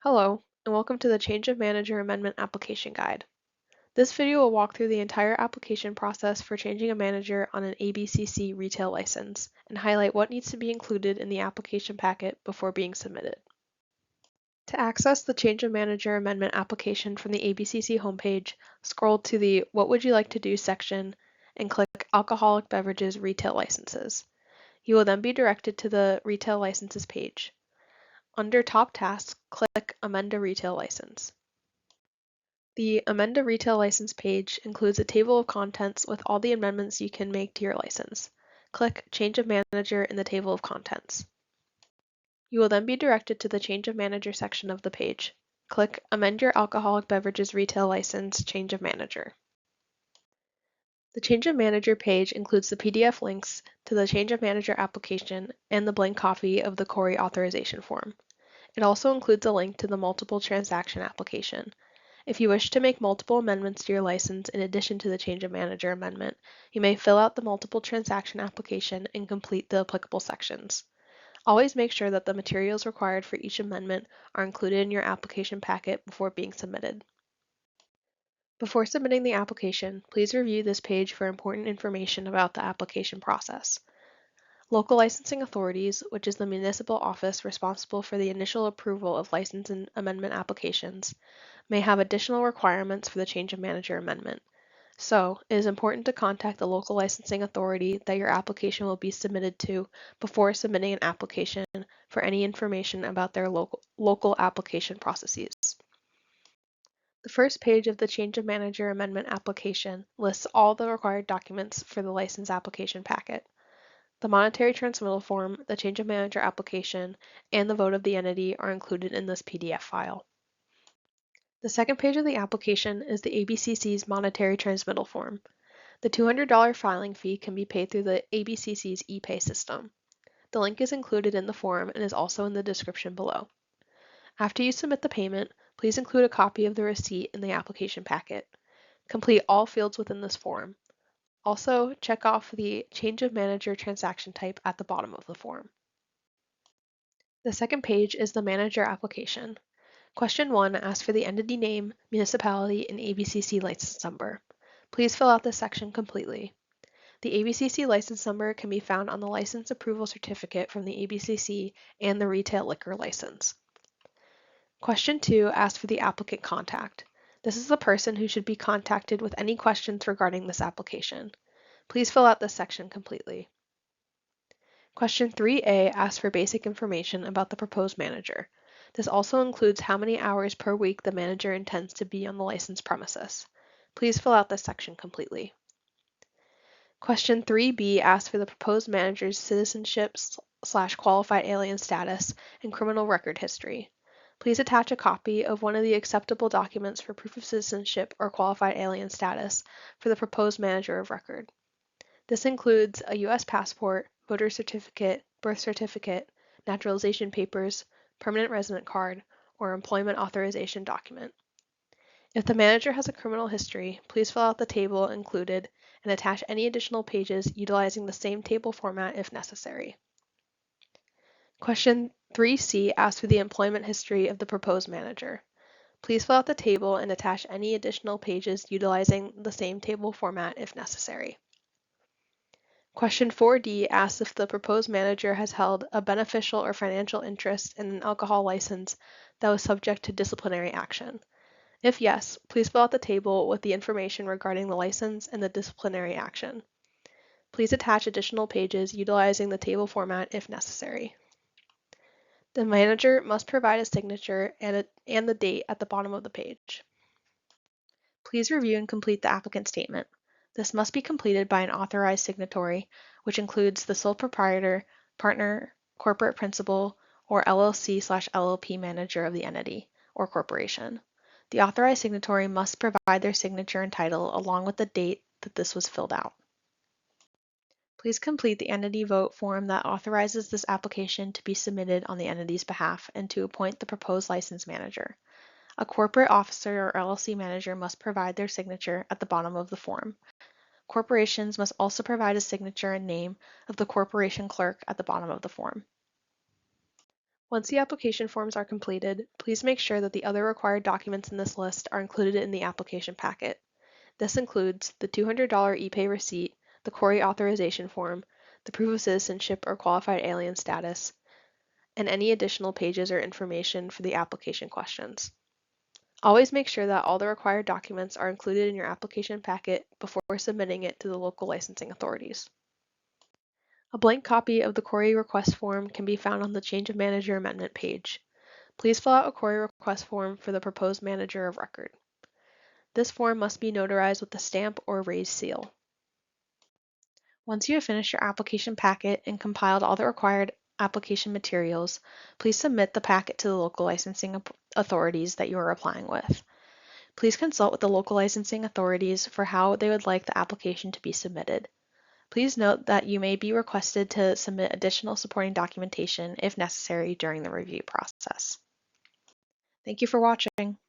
Hello, and welcome to the Change of Manager Amendment Application Guide. This video will walk through the entire application process for changing a manager on an ABCC retail license and highlight what needs to be included in the application packet before being submitted. To access the Change of Manager Amendment application from the ABCC homepage, scroll to the What Would You Like to Do section and click Alcoholic Beverages Retail Licenses. You will then be directed to the Retail Licenses page. Under Top Tasks, click Amend a Retail License. The Amend a Retail License page includes a table of contents with all the amendments you can make to your license. Click Change of Manager in the table of contents. You will then be directed to the Change of Manager section of the page. Click Amend your Alcoholic Beverages Retail License Change of Manager. The Change of Manager page includes the PDF links to the Change of Manager application and the blank copy of the CORI authorization form. It also includes a link to the multiple transaction application. If you wish to make multiple amendments to your license in addition to the Change of Manager amendment, you may fill out the multiple transaction application and complete the applicable sections. Always make sure that the materials required for each amendment are included in your application packet before being submitted. Before submitting the application, please review this page for important information about the application process. Local licensing authorities, which is the municipal office responsible for the initial approval of license and amendment applications, may have additional requirements for the Change of Manager amendment. So, it is important to contact the local licensing authority that your application will be submitted to before submitting an application for any information about their local application processes. The first page of the Change of Manager amendment application lists all the required documents for the license application packet. The monetary transmittal form, the Change of Manager application, and the vote of the entity are included in this PDF file. The second page of the application is the ABCC's monetary transmittal form. The $200 filing fee can be paid through the ABCC's ePay system. The link is included in the form and is also in the description below. After you submit the payment, please include a copy of the receipt in the application packet. Complete all fields within this form. Also, check off the Change of Manager transaction type at the bottom of the form. The second page is the Manager application. Question 1 asks for the entity name, municipality, and ABCC license number. Please fill out this section completely. The ABCC license number can be found on the license approval certificate from the ABCC and the retail liquor license. Question 2 asks for the applicant contact. This is the person who should be contacted with any questions regarding this application. Please fill out this section completely. Question 3A asks for basic information about the proposed manager. This also includes how many hours per week the manager intends to be on the licensed premises. Please fill out this section completely. Question 3B asks for the proposed manager's citizenship/qualified alien status and criminal record history. Please attach a copy of one of the acceptable documents for proof of citizenship or qualified alien status for the proposed manager of record. This includes a U.S. passport, voter certificate, birth certificate, naturalization papers, permanent resident card, or employment authorization document. If the manager has a criminal history, please fill out the table included and attach any additional pages utilizing the same table format if necessary. Question 3C asks for the employment history of the proposed manager. Please fill out the table and attach any additional pages utilizing the same table format if necessary. Question 4D asks if the proposed manager has held a beneficial or financial interest in an alcohol license that was subject to disciplinary action. If yes, please fill out the table with the information regarding the license and the disciplinary action. Please attach additional pages utilizing the table format if necessary. The manager must provide a signature and the date at the bottom of the page. Please review and complete the applicant statement. This must be completed by an authorized signatory, which includes the sole proprietor, partner, corporate principal, or LLC/LLP manager of the entity or corporation. The authorized signatory must provide their signature and title along with the date that this was filled out. Please complete the entity vote form that authorizes this application to be submitted on the entity's behalf and to appoint the proposed license manager. A corporate officer or LLC manager must provide their signature at the bottom of the form. Corporations must also provide a signature and name of the corporation clerk at the bottom of the form. Once the application forms are completed, please make sure that the other required documents in this list are included in the application packet. This includes the $200 ePay receipt, the CORI authorization form, the proof of citizenship or qualified alien status, and any additional pages or information for the application questions. Always make sure that all the required documents are included in your application packet before submitting it to the local licensing authorities. A blank copy of the CORI request form can be found on the Change of Manager Amendment page. Please fill out a CORI request form for the proposed manager of record. This form must be notarized with a stamp or raised seal. Once you have finished your application packet and compiled all the required application materials, please submit the packet to the local licensing authorities that you are applying with. Please consult with the local licensing authorities for how they would like the application to be submitted. Please note that you may be requested to submit additional supporting documentation if necessary during the review process. Thank you for watching.